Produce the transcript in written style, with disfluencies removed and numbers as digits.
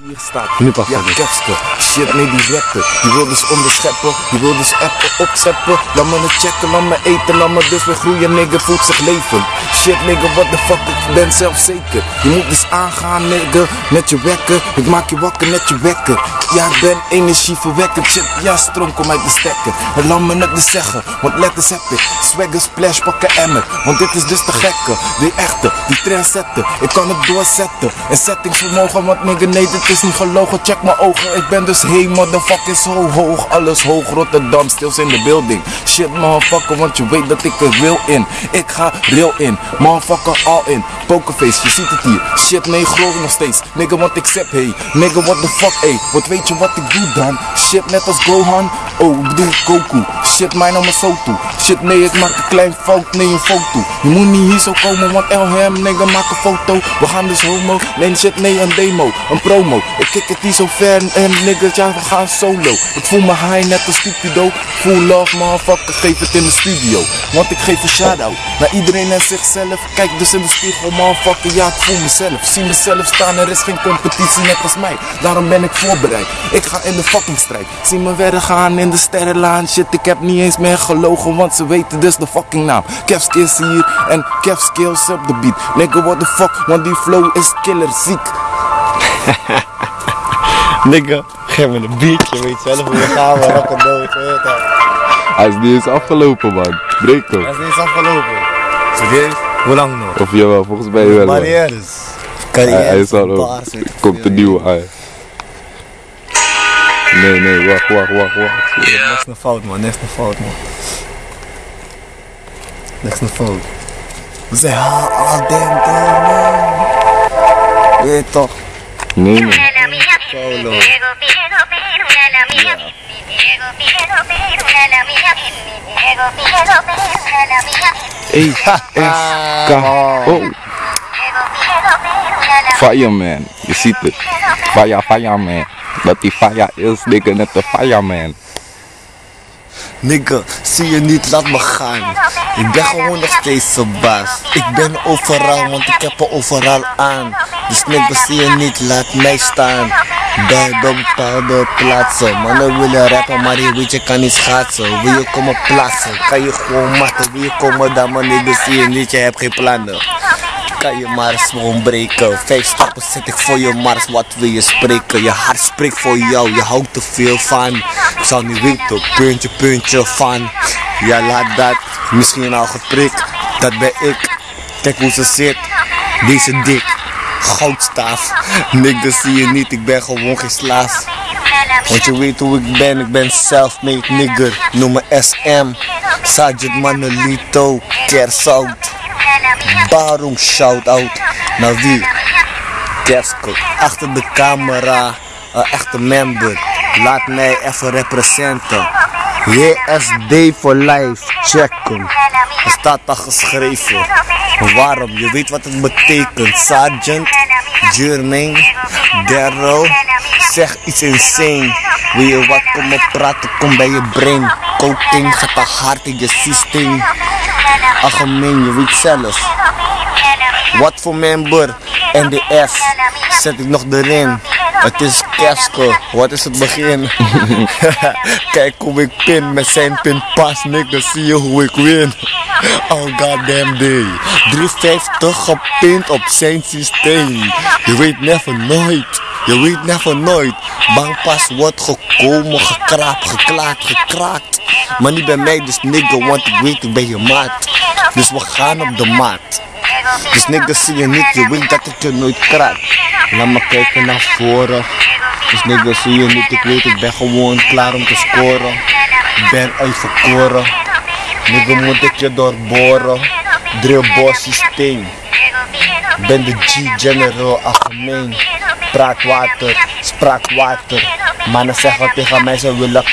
Hier staat, ja, Kefske, shit, nee, die rapte. Die wil dus onderscheppen, die wil dus appen, opzeppen. Laat me het checken, laat me eten, laat me dus weer groeien, nigga, voelt zich leven. Shit, nigga, what the fuck, ik ben zelfzeker. Je moet dus aangaan, nigga, met je wekker. Ik maak je wakker, net je wekker. Ja, ik ben energieverwekkend, shit, ja, stroom, kom uit de stekker. En laat me het dus zeggen, want letters heb ik. Swagger, splash, pakken emmer, want dit is dus de gekke. Die echte, die trendsetter, ik kan het doorzetten. En settingsvermogen, want nigga, nee, dit is niet gelogen, check mijn ogen. Ik ben dus hey, motherfucker, zo hoog. Alles hoog, Rotterdam, stils in de building. Shit, motherfucker, want je weet dat ik er wil in. Ik ga real in, motherfucker, all in. Pokerface, je ziet het hier. Shit, nee, groot nog steeds. Nigga, want ik zap, hey. Nigga, what the fuck, hey. Wat weet je wat ik doe dan? Shit, net als Gohan. Oh, ik bedoel Goku. Shit, mijn naam is Soto. Shit, nee, ik maak een klein fout, nee, een foto. Je moet niet hier zo komen, want LHM, nigga, maak een foto. We gaan dus homo. Nee, shit, nee, een demo, een promo. Ik kijk het niet zo ver en nigga, ja, we gaan solo. Ik voel me high, net als stupido. Full love, motherfucker, geef het in de studio. Want ik geef een shout-out naar iedereen en zichzelf. Kijk dus in de spiegel, motherfucker, ja, ik voel mezelf. Zie mezelf staan, er is geen competitie net als mij. Daarom ben ik voorbereid, ik ga in de fucking strijd. Zie me verder gaan in de sterrenlaan. Shit, ik heb niet eens meer gelogen, want ze weten dus de fucking naam. Kefske is hier en Kef skills op de beat. Nigga, what the fuck, want die flow is killer, ziek. Nigga, geef me een biertje, weet je zelf hoe we gaan, we rocken dood, weet je. Hij is niet eens afgelopen, man. Breek hem. Hij is niet eens afgelopen. Serieus? Hoe lang nog? Of jawel, volgens mij wel. Barrières. Hij is al op. Komt een nieuwe uit. Nee, wacht. Niks naar fout, man. Niks naar fout. We zeggen, oh damn, man. Weet je toch? Nee. Solo. E-S-K-O. Fireman, je ziet het. Fireman. Dat die fire is, nigga, net de fireman. Nigga, zie je niet, laat me gaan. Ik ben gewoon nog steeds de baas. Ik ben overal, want ik heb er overal aan. Dus nigga, zie je niet, laat mij staan. Bij bepaalde plaatsen. Mannen willen rappen, maar je weet je kan niet schaatsen. Wil je komen plaatsen, kan je gewoon matten. Wil je komen dan, maar nigga, zie je niet, je hebt geen plannen. Kan je maar eens gewoon breken. 5 stappen zet ik voor je, maar wat wil je spreken? Je hart spreekt voor jou, je houdt te veel van. Ik zou niet weten, puntje van. Ja, laat dat, misschien al geprikt. Dat ben ik. Kijk hoe ze zit, deze dik. Goudstaaf. Nigga, zie je niet, ik ben gewoon geen slaaf. Want je weet hoe ik ben self-made nigger. Noem me SM, Sergeant Manolito, Kersout. Waarom shout-out naar wie? Kefske, achter de camera, een echte member. Laat mij even representen. JSD for life, check hem. Er staat al geschreven. Waarom? Je weet wat het betekent. Sergeant, Jermaine, Daryl, zeg iets insane. Wil je wat komen praten, kom bij je brain. Cocaine gaat te hard in je systeem. Algemeen, je weet zelf. Wat voor member? NDF, zet ik nog erin. Het is Kefske, wat is het begin? Kijk hoe ik pin met zijn pinpas, nigga, zie je hoe ik win. Oh goddamn day, 350 gepint op zijn systeem. Je weet never nooit. Bankpas wordt gekomen, gekraapt, gekraakt. Maar niet bij mij, dus nigga, want ik weet ik ben je maat. Dus we gaan op de maat. Dus nigga, zie je niet, je weet dat ik je nooit kraak. Laat me kijken naar voren. Dus nigga, zie je niet, ik weet ik ben gewoon klaar om te scoren. Ik ben uitverkoren. Nigga, moet ik je doorboren. Drillboss systeem. Ben de G-general algemeen. Praatwater, spraakwater. Mannen zeggen tegen mij ze willen